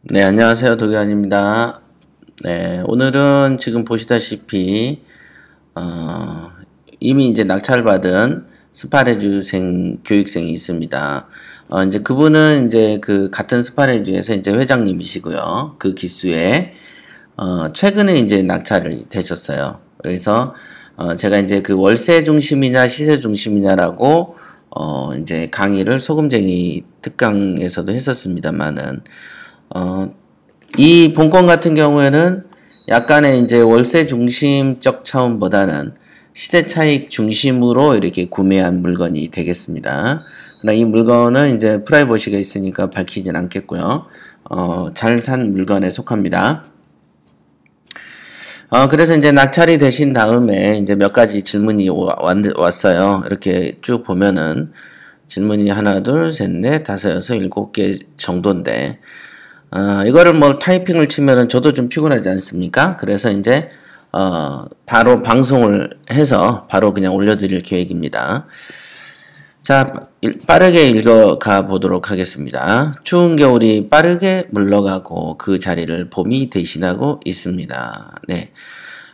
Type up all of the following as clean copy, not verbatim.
네, 안녕하세요. 도교환입니다. 네, 오늘은 지금 보시다시피, 이미 이제 낙찰받은 스파레주생 교육생이 있습니다. 이제 그분은 이제 그 같은 스파레주에서 이제 회장님이시고요. 그 기수에, 최근에 이제 낙찰이 되셨어요. 그래서, 제가 이제 그 월세 중심이냐 시세 중심이냐라고, 이제 강의를 소금쟁이 특강에서도 했었습니다만은, 이 본건 같은 경우에는 약간의 이제 월세 중심적 차원보다는 시세 차익 중심으로 이렇게 구매한 물건이 되겠습니다. 그러나 이 물건은 이제 프라이버시가 있으니까 밝히진 않겠고요. 잘 산 물건에 속합니다. 그래서 이제 낙찰이 되신 다음에 이제 몇 가지 질문이 왔어요. 이렇게 쭉 보면은 질문이 하나, 둘, 셋, 넷, 다섯, 여섯, 일곱 개 정도인데, 이거를 뭐 타이핑을 치면은 저도 좀 피곤하지 않습니까? 그래서 이제, 바로 방송을 해서 바로 그냥 올려드릴 계획입니다. 자, 빠르게 읽어가 보도록 하겠습니다. 추운 겨울이 빠르게 물러가고 그 자리를 봄이 대신하고 있습니다. 네.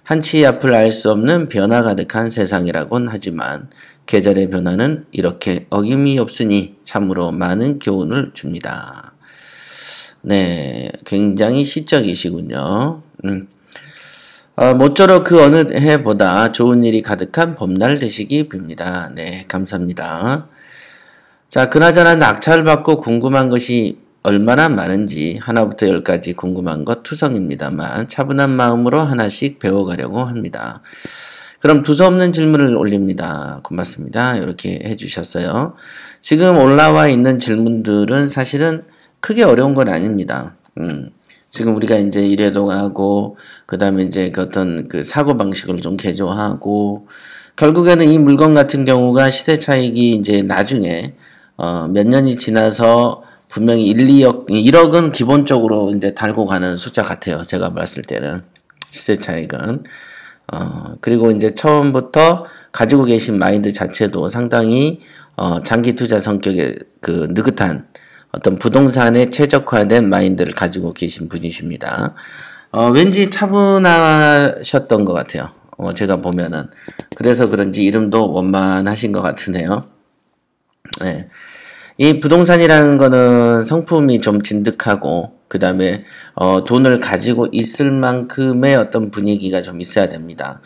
한치 앞을 알 수 없는 변화 가득한 세상이라곤 하지만 계절의 변화는 이렇게 어김이 없으니 참으로 많은 교훈을 줍니다. 네, 굉장히 시적이시군요. 모쪼록 그 어느 해보다 좋은 일이 가득한 봄날 되시기 빕니다. 네, 감사합니다. 자, 그나저나 낙찰받고 궁금한 것이 얼마나 많은지 하나부터 열까지 궁금한 것 투성입니다만 차분한 마음으로 하나씩 배워가려고 합니다. 그럼 두서없는 질문을 올립니다. 고맙습니다. 이렇게 해주셨어요. 지금 올라와 있는 질문들은 사실은 크게 어려운 건 아닙니다. 지금 우리가 이제 일회동하고, 그 다음에 이제 그 어떤 그 사고방식을 좀 개조하고, 결국에는 이 물건 같은 경우가 시세 차익이 이제 나중에, 몇 년이 지나서 분명히 1억은 기본적으로 이제 달고 가는 숫자 같아요. 제가 봤을 때는. 시세 차익은. 그리고 이제 처음부터 가지고 계신 마인드 자체도 상당히, 장기 투자 성격의 그 느긋한, 어떤 부동산에 최적화된 마인드를 가지고 계신 분이십니다. 왠지 차분하셨던 것 같아요. 제가 보면은. 그래서 그런지 이름도 원만하신 것 같으네요. 네. 이 부동산이라는 거는 성품이 좀 진득하고, 그 다음에, 돈을 가지고 있을 만큼의 어떤 분위기가 좀 있어야 됩니다.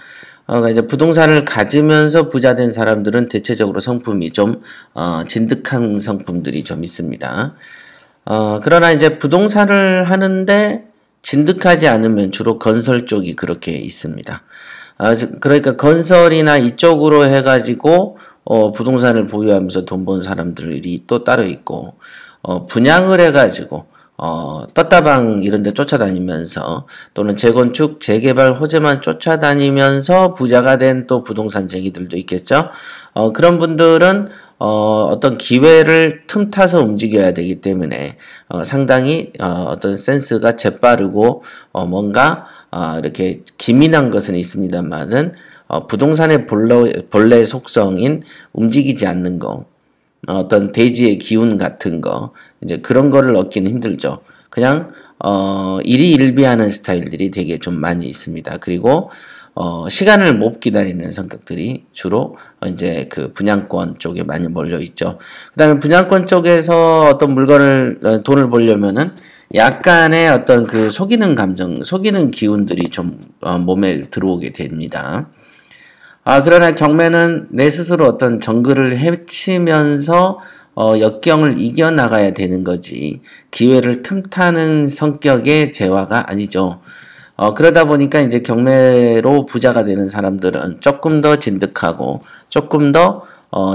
그러니까 이제 부동산을 가지면서 부자 된 사람들은 대체적으로 성품이 좀, 진득한 성품들이 좀 있습니다. 그러나 이제 부동산을 하는데 진득하지 않으면 주로 건설 쪽이 그렇게 있습니다. 그러니까 건설이나 이쪽으로 해가지고, 부동산을 보유하면서 돈 번 사람들이 또 따로 있고, 분양을 해가지고, 떴다방 이런 데 쫓아다니면서 또는 재건축, 재개발 호재만 쫓아다니면서 부자가 된 또 부동산 쟁이들도 있겠죠. 그런 분들은 어떤 기회를 틈타서 움직여야 되기 때문에 상당히 어떤 센스가 재빠르고 뭔가 이렇게 기민한 것은 있습니다만은 부동산의 본래 속성인 움직이지 않는 거, 어떤 대지의 기운 같은 거, 이제 그런 거를 얻기는 힘들죠. 그냥, 일희일비하는 스타일들이 되게 좀 많이 있습니다. 그리고, 시간을 못 기다리는 성격들이 주로 이제 그 분양권 쪽에 많이 몰려 있죠. 그 다음에 분양권 쪽에서 어떤 물건을, 돈을 벌려면은 약간의 어떤 그 속이는 감정, 속이는 기운들이 좀, 몸에 들어오게 됩니다. 그러나 경매는 내 스스로 어떤 정글을 헤치면서 역경을 이겨나가야 되는 거지 기회를 틈타는 성격의 재화가 아니죠. 그러다 보니까 이제 경매로 부자가 되는 사람들은 조금 더 진득하고 조금 더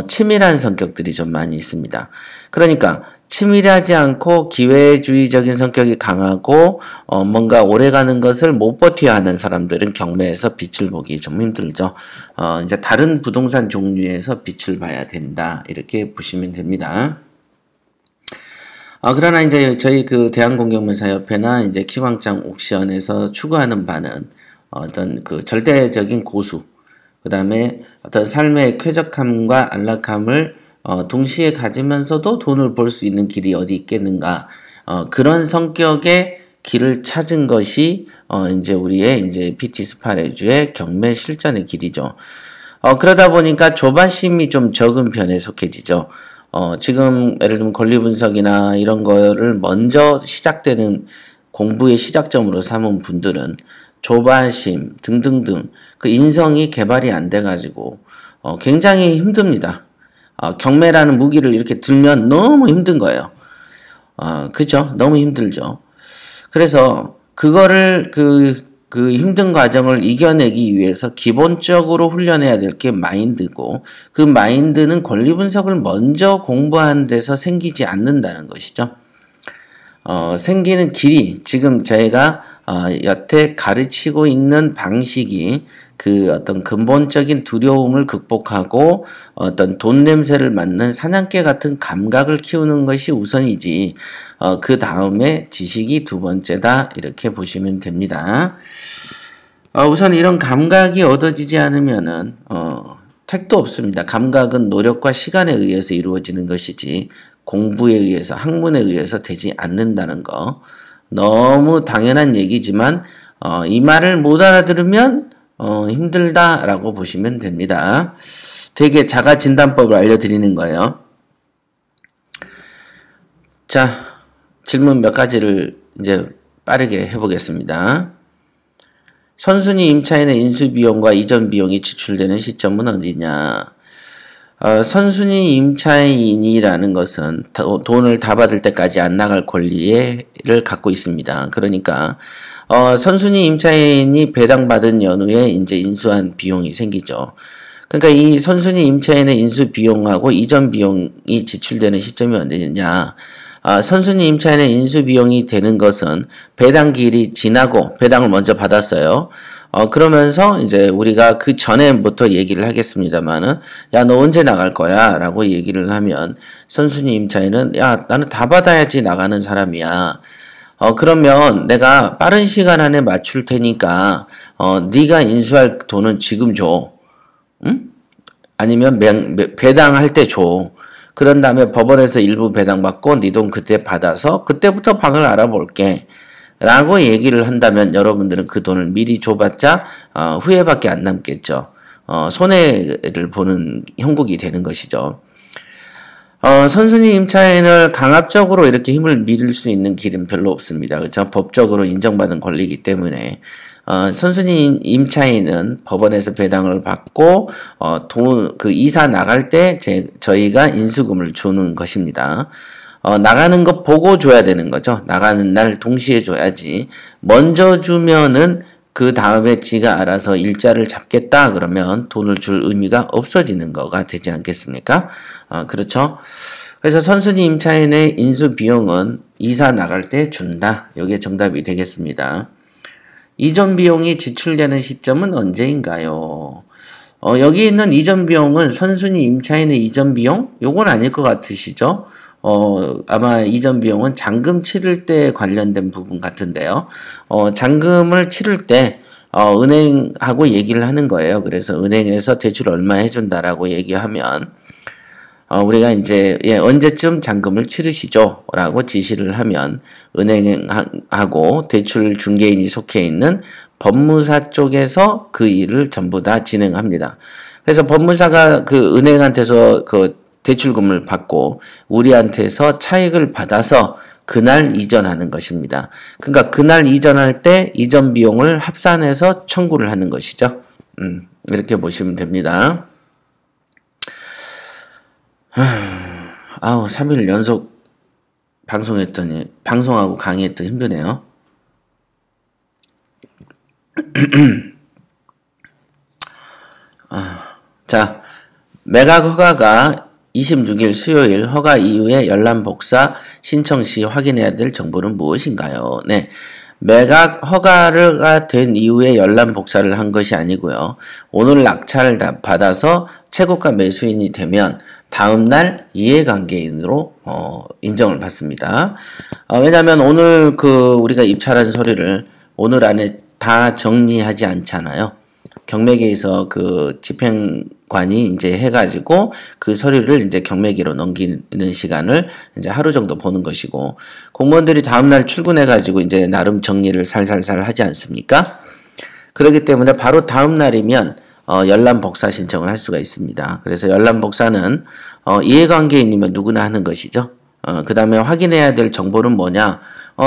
치밀한 성격들이 좀 많이 있습니다. 그러니까 치밀하지 않고 기회주의적인 성격이 강하고 뭔가 오래가는 것을 못 버텨야 하는 사람들은 경매에서 빛을 보기 좀 힘들죠. 이제 다른 부동산 종류에서 빛을 봐야 된다. 이렇게 보시면 됩니다. 그러나 이제 저희 그 대한공경문사협회나 이제 키왕짱 옥션에서 추구하는 바는 어떤 그 절대적인 고수, 그 다음에 어떤 삶의 쾌적함과 안락함을 동시에 가지면서도 돈을 벌 수 있는 길이 어디 있겠는가. 그런 성격의 길을 찾은 것이 이제 우리의 이제 PT 스파레주의 경매 실전의 길이죠. 그러다 보니까 조바심이 좀 적은 편에 속해지죠. 지금 예를 들면 권리 분석이나 이런 거를 먼저 시작되는 공부의 시작점으로 삼은 분들은 조바심 등등등 그 인성이 개발이 안 돼가지고 굉장히 힘듭니다. 경매라는 무기를 이렇게 들면 너무 힘든 거예요. 그죠? 너무 힘들죠. 그래서 그거를 그 힘든 과정을 이겨내기 위해서 기본적으로 훈련해야 될 게 마인드고, 그 마인드는 권리 분석을 먼저 공부하는 데서 생기지 않는다는 것이죠. 생기는 길이 지금 저희가 여태 가르치고 있는 방식이 그 어떤 근본적인 두려움을 극복하고 어떤 돈 냄새를 맡는 사냥개 같은 감각을 키우는 것이 우선이지, 그 다음에 지식이 두 번째다, 이렇게 보시면 됩니다. 우선 이런 감각이 얻어지지 않으면은 택도 없습니다. 감각은 노력과 시간에 의해서 이루어지는 것이지 공부에 의해서, 학문에 의해서 되지 않는다는 거. 너무 당연한 얘기지만 이 말을 못 알아들으면 힘들다라고 보시면 됩니다. 되게 자가 진단법을 알려드리는 거예요. 자, 질문 몇 가지를 이제 빠르게 해보겠습니다. 선순위 임차인의 인수비용과 이전비용이 지출되는 시점은 어디냐? 선순위 임차인이라는 것은 돈을 다 받을 때까지 안 나갈 권리를 갖고 있습니다. 그러니까 선순위 임차인이 배당받은 연후에 이제 인수한 비용이 생기죠. 그러니까 이 선순위 임차인의 인수 비용하고 이전 비용이 지출되는 시점이 언제냐? 선순위 임차인의 인수 비용이 되는 것은 배당기일이 지나고 배당을 먼저 받았어요. 그러면서 이제 우리가 그 전에부터 얘기를 하겠습니다만은, 야, 너 언제 나갈 거야? 라고 얘기를 하면 선순위 임차인은, 야, 나는 다 받아야지 나가는 사람이야. 그러면 내가 빠른 시간 안에 맞출 테니까 네가 인수할 돈은 지금 줘. 응? 아니면 배당할 때 줘. 그런 다음에 법원에서 일부 배당받고 네 돈 그때 받아서 그때부터 방을 알아볼게 라고 얘기를 한다면 여러분들은 그 돈을 미리 줘봤자 후회밖에 안 남겠죠. 손해를 보는 형국이 되는 것이죠. 선순위 임차인을 강압적으로 이렇게 힘을 밀을 수 있는 길은 별로 없습니다. 그렇죠? 법적으로 인정받은 권리이기 때문에 선순위 임차인은 법원에서 배당을 받고 그 이사 나갈 때 저희가 인수금을 주는 것입니다. 나가는 거 보고 줘야 되는 거죠. 나가는 날 동시에 줘야지. 먼저 주면은 그 다음에 지가 알아서 일자를 잡겠다 그러면 돈을 줄 의미가 없어지는 거가 되지 않겠습니까? 그렇죠? 그래서 선순위 임차인의 인수 비용은 이사 나갈 때 준다. 이게 정답이 되겠습니다. 이전 비용이 지출되는 시점은 언제인가요? 여기 있는 이전 비용은 선순위 임차인의 이전 비용? 요건 아닐 것 같으시죠? 아마 이전 비용은 잔금 치를 때 관련된 부분 같은데요. 잔금을 치를 때 은행하고 얘기를 하는 거예요. 그래서 은행에서 대출 얼마 해준다라고 얘기하면 우리가 이제 언제쯤 잔금을 치르시죠? 라고 지시를 하면 은행하고 대출 중개인이 속해 있는 법무사 쪽에서 그 일을 전부 다 진행합니다. 그래서 법무사가 그 은행한테서 그 대출금을 받고 우리한테서 차익을 받아서 그날 이전하는 것입니다. 그러니까 그날 이전할 때 이전 비용을 합산해서 청구를 하는 것이죠. 이렇게 보시면 됩니다. 3일 연속 방송하고 강의했더니 힘드네요. 자, 매각 허가가 26일 수요일 허가 이후에 열람 복사 신청 시 확인해야 될 정보는 무엇인가요? 네. 매각 허가가 된 이후에 열람 복사를 한 것이 아니고요. 오늘 낙찰을 받아서 최고가 매수인이 되면 다음날 이해관계인으로 인정을 받습니다. 왜냐하면 오늘 우리가 입찰한 서류를 오늘 안에 다 정리하지 않잖아요. 경매계에서 그 집행 관이 이제 해가지고 그 서류를 이제 경매기로 넘기는 시간을 이제 하루 정도 보는 것이고, 공무원들이 다음날 출근해가지고 이제 나름 정리를 살살살 하지 않습니까? 그렇기 때문에 바로 다음날이면 열람 복사 신청을 할 수가 있습니다. 그래서 열람 복사는 이해관계인이면 누구나 하는 것이죠. 그 다음에 확인해야 될 정보는 뭐냐?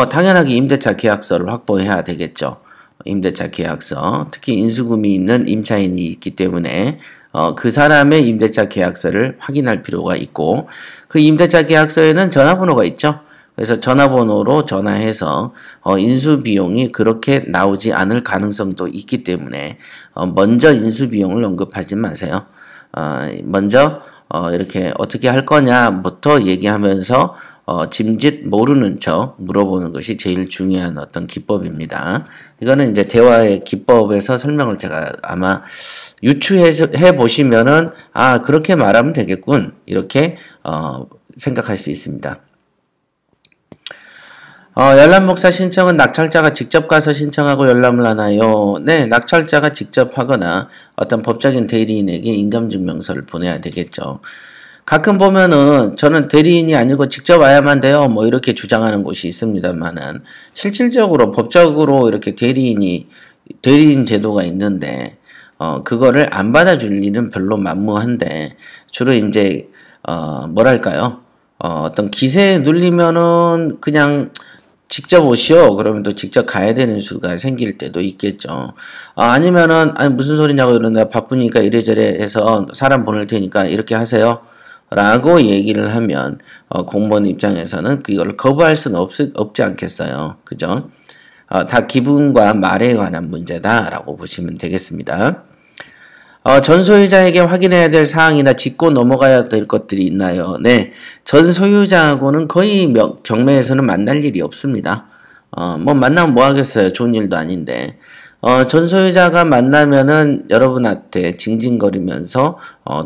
당연하게 임대차 계약서를 확보해야 되겠죠. 임대차 계약서, 특히 인수금이 있는 임차인이 있기 때문에 그 사람의 임대차 계약서를 확인할 필요가 있고, 그 임대차 계약서에는 전화번호가 있죠. 그래서 전화번호로 전화해서 인수비용이 그렇게 나오지 않을 가능성도 있기 때문에 먼저 인수비용을 언급하지 마세요. 먼저 이렇게 어떻게 할 거냐부터 얘기하면서 짐짓 모르는 척 물어보는 것이 제일 중요한 어떤 기법입니다. 이거는 이제 대화의 기법에서 설명을 제가 아마 유추해 보시면은 그렇게 말하면 되겠군, 이렇게 생각할 수 있습니다. 열람 복사 신청은 낙찰자가 직접 가서 신청하고 열람을 하나요? 네, 낙찰자가 직접 하거나 어떤 법적인 대리인에게 인감증명서를 보내야 되겠죠. 가끔 보면은 저는 대리인이 아니고 직접 와야만 돼요, 뭐 이렇게 주장하는 곳이 있습니다만은, 실질적으로 법적으로 이렇게 대리인 제도가 있는데 그거를 안 받아줄 일은 별로 만무한데, 주로 이제 뭐랄까요, 어떤 기세에 눌리면은 그냥 직접 오시오 그러면 또 직접 가야 되는 수가 생길 때도 있겠죠. 아니면은 무슨 소리냐고, 이러는데 바쁘니까 이래저래 해서 사람 보낼 테니까 이렇게 하세요 라고 얘기를 하면 공무원 입장에서는 그걸 거부할 수는 없지 않겠어요. 그죠? 다 기분과 말에 관한 문제다라고 보시면 되겠습니다. 전 소유자에게 확인해야 될 사항이나 짚고 넘어가야 될 것들이 있나요? 네, 전 소유자하고는 거의 경매에서는 만날 일이 없습니다. 뭐 만나면 뭐 하겠어요? 좋은 일도 아닌데. 전 소유자가 만나면은 여러분한테 징징거리면서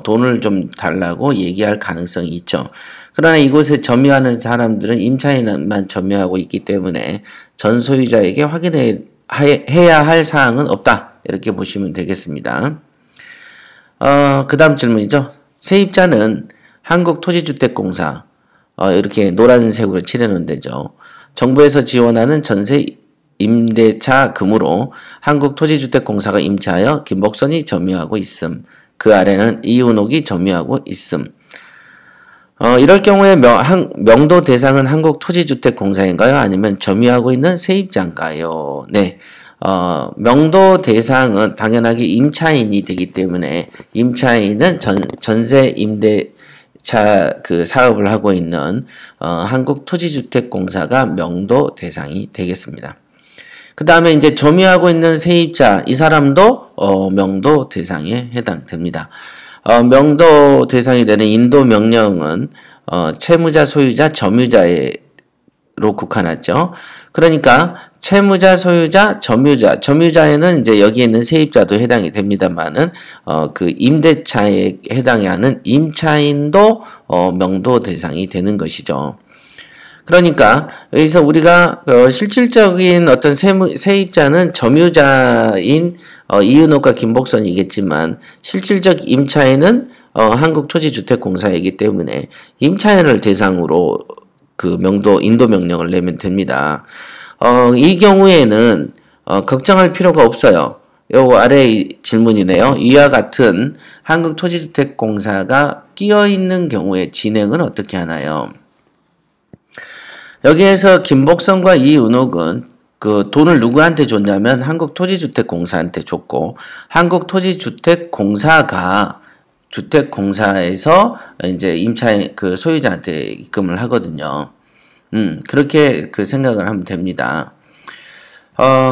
돈을 좀 달라고 얘기할 가능성이 있죠. 그러나 이곳에 점유하는 사람들은 임차인만 점유하고 있기 때문에 전 소유자에게 확인해야 할 사항은 없다, 이렇게 보시면 되겠습니다. 그 다음 질문이죠. 세입자는 한국토지주택공사, 이렇게 노란색으로 칠해놓은 데죠. 정부에서 지원하는 전세 임대차 금으로 한국토지주택공사가 임차하여 김복선이 점유하고 있음. 그 아래는 이은옥이 점유하고 있음. 이럴 경우에 명도 대상은 한국토지주택공사인가요? 아니면 점유하고 있는 세입자인가요? 네. 명도 대상은 당연하게 임차인이 되기 때문에 임차인은 전세 임대차 그 사업을 하고 있는 한국토지주택공사가 명도 대상이 되겠습니다. 그 다음에 이제 점유하고 있는 세입자, 이 사람도 명도 대상에 해당됩니다. 명도 대상이 되는 인도 명령은 채무자, 소유자, 점유자로 국한하죠. 그러니까 채무자, 소유자, 점유자에는 이제 여기에 있는 세입자도 해당이 됩니다만은 그 임대차에 해당하는 임차인도 명도 대상이 되는 것이죠. 그러니까 여기서 우리가 실질적인 어떤 세입자는 점유자인 이은옥과 김복선이겠지만 실질적 임차인은 한국토지주택공사이기 때문에 임차인을 대상으로 그 인도 명령을 내면 됩니다. 이 경우에는 걱정할 필요가 없어요. 요 아래 질문이네요. 이와 같은 한국토지주택공사가 끼어있는 경우에 진행은 어떻게 하나요? 여기에서 김복선과 이은옥은 그 돈을 누구한테 줬냐면 한국토지주택공사한테 줬고, 한국토지주택공사가 주택공사에서 이제 임차인 그 소유자한테 입금을 하거든요. 그렇게 그 생각을 하면 됩니다.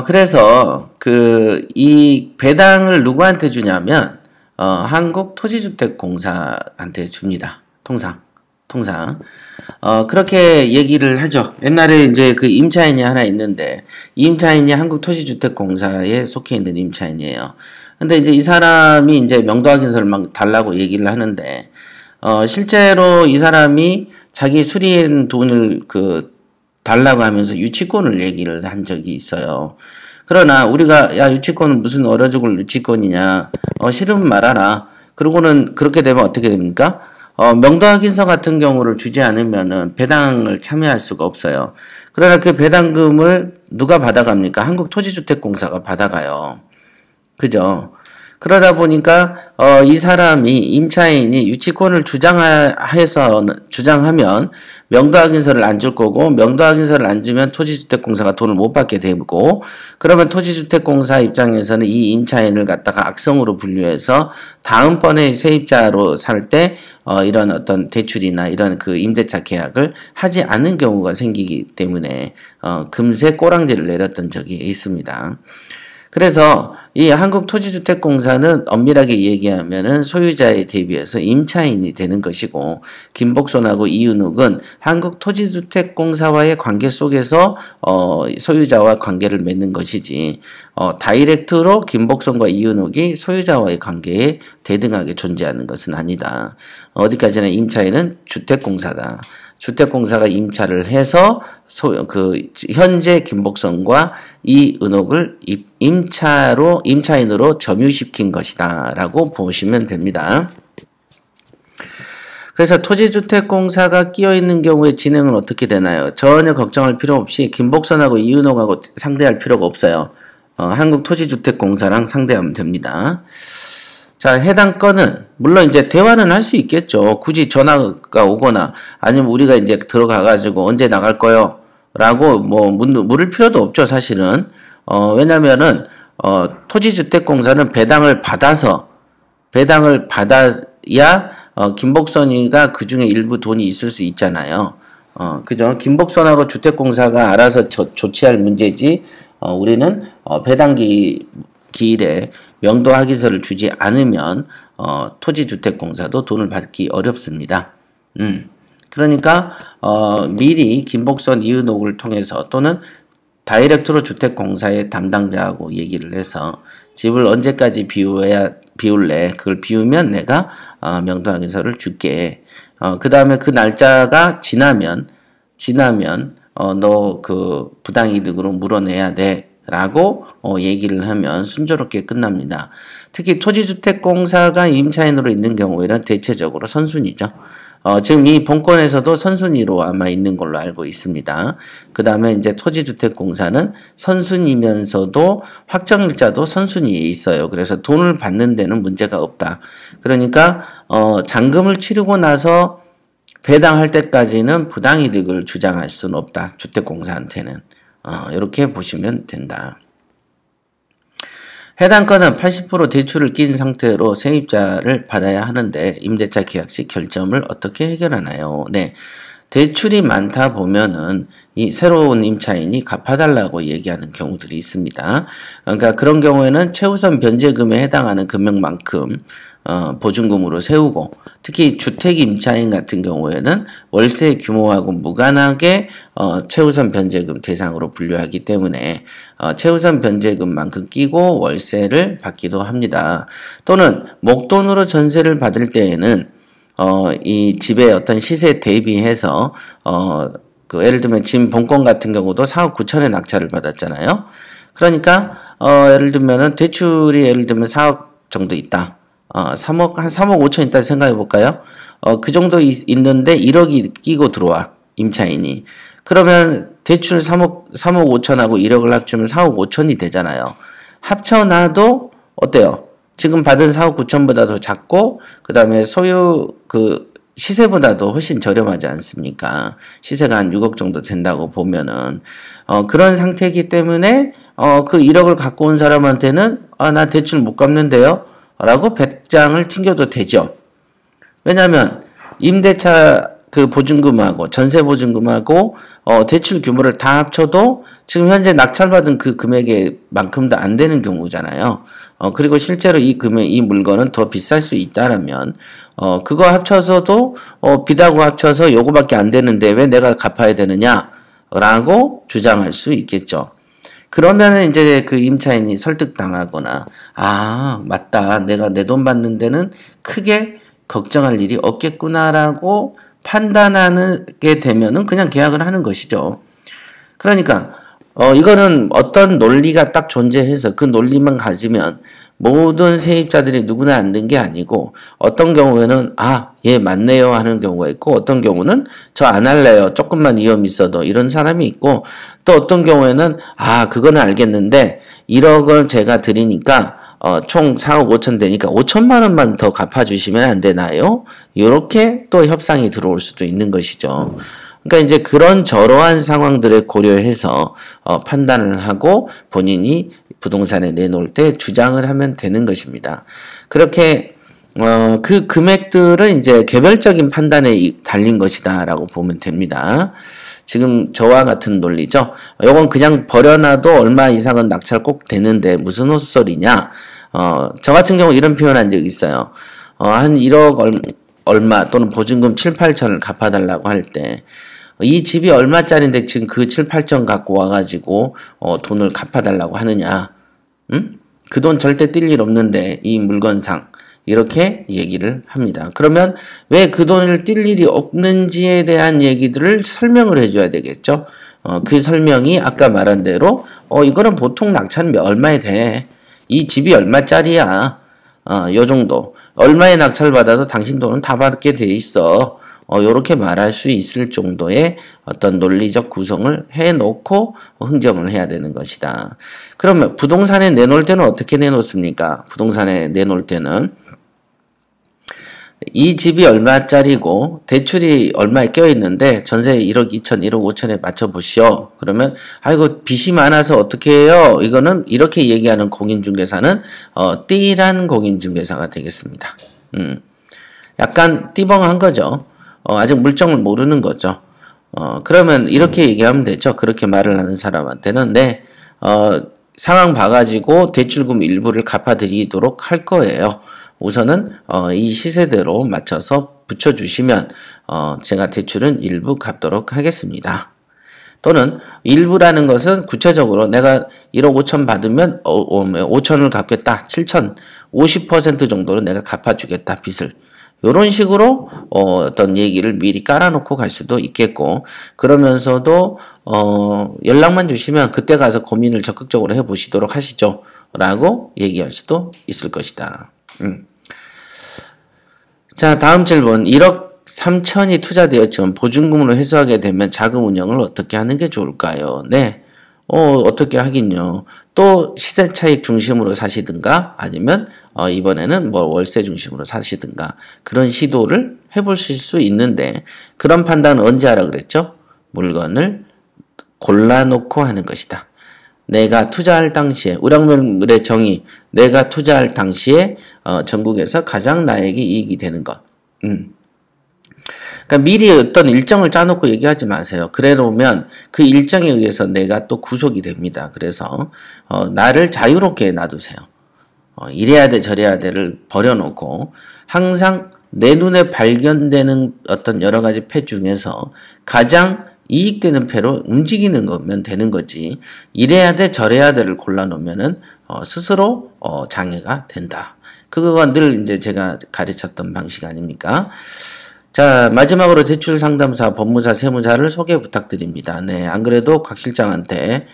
그래서 이 배당을 누구한테 주냐면 한국토지주택공사한테 줍니다. 통상. 그렇게 얘기를 하죠. 옛날에 이제 그 임차인이 하나 있는데, 이 임차인이 한국토지주택공사에 속해 있는 임차인이에요. 근데 이제 이 사람이 이제 명도 확인서를 막 달라고 얘기를 하는데, 실제로 이 사람이 자기 수리한 돈을 달라고 하면서 유치권을 얘기를 한 적이 있어요. 그러나 우리가, 야, 유치권은 무슨 얼어 죽을 유치권이냐, 싫으면 말아라. 그러고는 그렇게 되면 어떻게 됩니까? 명도확인서 같은 경우를 주지 않으면은 배당을 참여할 수가 없어요. 그러나 그 배당금을 누가 받아갑니까? 한국토지주택공사가 받아가요. 그죠? 그러다 보니까 이 사람이 임차인이 유치권을 주장하면 명도확인서를 안 줄 거고, 명도확인서를 안 주면 토지주택공사가 돈을 못 받게 되고, 그러면 토지주택공사 입장에서는 이 임차인을 갖다가 악성으로 분류해서 다음번에 세입자로 살 때 이런 어떤 대출이나 이런 그 임대차 계약을 하지 않는 경우가 생기기 때문에 금세 꼬랑지를 내렸던 적이 있습니다. 그래서 이 한국토지주택공사는 엄밀하게 얘기하면은 소유자에 대비해서 임차인이 되는 것이고, 김복선하고 이은욱은 한국토지주택공사와의 관계 속에서 소유자와 관계를 맺는 것이지, 다이렉트로 김복선과 이은욱이 소유자와의 관계에 대등하게 존재하는 것은 아니다. 어디까지나 임차인은 주택공사다. 주택공사가 임차를 해서 현재 김복선과 이은옥을 임차인으로 점유시킨 것이다라고 보시면 됩니다. 그래서 토지주택공사가 끼어있는 경우에 진행은 어떻게 되나요? 전혀 걱정할 필요 없이 김복선하고 이은옥하고 상대할 필요가 없어요. 한국토지주택공사랑 상대하면 됩니다. 자, 해당 건은 물론 이제 대화는 할 수 있겠죠. 굳이 전화가 오거나 아니면 우리가 이제 들어가가지고 언제 나갈 거요? 라고 뭐 물을 필요도 없죠, 사실은. 왜냐면은 토지주택공사는 배당을 받아야 김복선이가 그 중에 일부 돈이 있을 수 있잖아요. 그죠? 김복선하고 주택공사가 알아서 조치할 문제지, 우리는 기일에 명도확인서를 주지 않으면 토지주택공사도 돈을 받기 어렵습니다. 그러니까 미리 김복선 이은옥을 통해서 또는 다이렉트로 주택공사의 담당자하고 얘기를 해서 집을 언제까지 비울래? 그걸 비우면 내가 명도확인서를 줄게. 그 다음에 그 날짜가 지나면 너 그 부당이득으로 물어내야 돼. 라고 얘기를 하면 순조롭게 끝납니다. 특히 토지주택공사가 임차인으로 있는 경우에는 대체적으로 선순위죠. 지금 이 본건에서도 선순위로 아마 있는 걸로 알고 있습니다. 그 다음에 이제 토지주택공사는 선순위면서도 확정일자도 선순위에 있어요. 그래서 돈을 받는 데는 문제가 없다. 그러니까 잔금을 치르고 나서 배당할 때까지는 부당이득을 주장할 수는 없다. 주택공사한테는. 이렇게 보시면 된다. 해당 건은 80% 대출을 낀 상태로 세입자를 받아야 하는데 임대차 계약 시 결점을 어떻게 해결하나요? 네. 대출이 많다 보면은 이 새로운 임차인이 갚아달라고 얘기하는 경우들이 있습니다. 그러니까 그런 경우에는 최우선 변제금에 해당하는 금액만큼 보증금으로 세우고, 특히 주택 임차인 같은 경우에는 월세 규모하고 무관하게 최우선 변제금 대상으로 분류하기 때문에 최우선 변제금만큼 끼고 월세를 받기도 합니다. 또는 목돈으로 전세를 받을 때에는 이 집의 어떤 시세 대비해서 예를 들면 지금 본건 같은 경우도 4억 9천에 낙찰을 받았잖아요. 그러니까 예를 들면은 대출이 예를 들면 4억 정도 있다. 한 3억 5천 있다 생각해 볼까요? 그 정도 있는데 1억이 끼고 들어와, 임차인이. 그러면 대출 3억 5천하고 1억을 합치면 4억 5천이 되잖아요. 합쳐놔도 어때요? 지금 받은 4억 9천보다도 작고, 그 다음에 시세보다도 훨씬 저렴하지 않습니까? 시세가 한 6억 정도 된다고 보면은, 그런 상태이기 때문에, 그 1억을 갖고 온 사람한테는, 나 대출 못 갚는데요? 라고 배짱을 튕겨도 되죠. 왜냐면, 임대차 그 보증금하고, 전세 보증금하고, 대출 규모를 다 합쳐도 지금 현재 낙찰받은 그 금액만큼도 안 되는 경우잖아요. 그리고 실제로 이 물건은 더 비쌀 수 있다라면, 그거 합쳐서도, 비하고 합쳐서 요거밖에 안 되는데 왜 내가 갚아야 되느냐? 라고 주장할 수 있겠죠. 그러면은 이제 그 임차인이 설득당하거나, 맞다. 내가 내 돈 받는 데는 크게 걱정할 일이 없겠구나라고 판단하게 되면은 그냥 계약을 하는 것이죠. 그러니까, 이거는 어떤 논리가 딱 존재해서 그 논리만 가지면 모든 세입자들이 누구나 앉는 게 아니고 어떤 경우에는 얘 맞네요 하는 경우가 있고 어떤 경우는 저 안 할래요. 조금만 위험 있어도 이런 사람이 있고 또 어떤 경우에는 그거는 알겠는데 1억을 제가 드리니까 총 4억 5천 되니까 5천만 원만 더 갚아주시면 안 되나요? 이렇게 또 협상이 들어올 수도 있는 것이죠. 그러니까 이제 그런 저러한 상황들을 고려해서 판단을 하고 본인이 부동산에 내놓을 때 주장을 하면 되는 것입니다. 그렇게 그 금액들은 이제 개별적인 판단에 달린 것이다라고 보면 됩니다. 지금 저와 같은 논리죠. 이건 그냥 버려놔도 얼마 이상은 낙찰 꼭 되는데 무슨 헛소리냐. 저 같은 경우 이런 표현한 적이 있어요. 한 1억 얼마 또는 보증금 7, 8천을 갚아달라고 할 때 이 집이 얼마짜리인데 지금 그 7, 8천 갖고 와가지고 돈을 갚아달라고 하느냐. 응? 그 돈 절대 뛸 일 없는데 이 물건상 이렇게 얘기를 합니다. 그러면 왜 그 돈을 뛸 일이 없는지에 대한 얘기들을 설명을 해줘야 되겠죠. 그 설명이 아까 말한 대로 이거는 보통 낙찰은 얼마에 돼. 이 집이 얼마짜리야. 요 정도. 얼마에 낙찰 받아도 당신 돈은 다 받게 돼 있어. 요렇게 말할 수 있을 정도의 어떤 논리적 구성을 해놓고 흥정을 해야 되는 것이다. 그러면 부동산에 내놓을 때는 어떻게 내놓습니까? 부동산에 내놓을 때는 이 집이 얼마짜리고 대출이 얼마에 껴있는데 전세 1억 2천, 1억 5천에 맞춰보시오. 그러면 아이고 빚이 많아서 어떻게 해요? 이거는 이렇게 얘기하는 공인중개사는 띠란 공인중개사가 되겠습니다. 약간 띠벙한 거죠. 아직 물정을 모르는 거죠. 그러면 이렇게 얘기하면 되죠. 그렇게 말을 하는 사람한테는 상황 봐가지고 대출금 일부를 갚아드리도록 할 거예요. 우선은 이 시세대로 맞춰서 붙여주시면 제가 대출은 일부 갚도록 하겠습니다. 또는 일부라는 것은 구체적으로 내가 1억 5천 받으면 5천을 갚겠다. 7천 50% 정도는 내가 갚아주겠다. 빚을. 이런 식으로 어떤 얘기를 미리 깔아놓고 갈 수도 있겠고 그러면서도 연락만 주시면 그때 가서 고민을 적극적으로 해보시도록 하시죠. 라고 얘기할 수도 있을 것이다. 자, 다음 질문. 1억 3천이 투자되었지만 보증금으로 회수하게 되면 자금 운영을 어떻게 하는 게 좋을까요? 네. 어떻게 하긴요. 또 시세 차익 중심으로 사시든가 아니면 이번에는 뭐 월세 중심으로 사시든가 그런 시도를 해보실 수 있는데 그런 판단은 언제 하라 그랬죠? 물건을 골라놓고 하는 것이다. 내가 투자할 당시에 우량물의 정의 내가 투자할 당시에 전국에서 가장 나에게 이익이 되는 것. 그러니까 미리 어떤 일정을 짜놓고 얘기하지 마세요. 그래 놓으면 그 일정에 의해서 내가 또 구속이 됩니다. 그래서 나를 자유롭게 놔두세요. 이래야 돼 저래야 돼를 버려놓고 항상 내 눈에 발견되는 어떤 여러 가지 패 중에서 가장 이익되는 패로 움직이는 거면 되는 거지 이래야 돼 저래야 돼를 골라놓으면은 스스로 장애가 된다. 그거가 늘 이제 제가 가르쳤던 방식 아닙니까? 자, 마지막으로 대출 상담사, 법무사, 세무사를 소개 부탁드립니다. 네, 안 그래도 곽 실장한테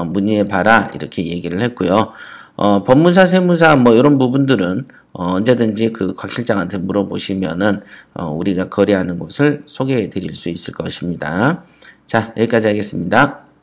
문의해봐라 이렇게 얘기를 했고요. 법무사, 세무사 뭐 이런 부분들은 언제든지 그 곽 실장한테 물어보시면은 우리가 거래하는 곳을 소개해 드릴 수 있을 것입니다. 자, 여기까지 하겠습니다.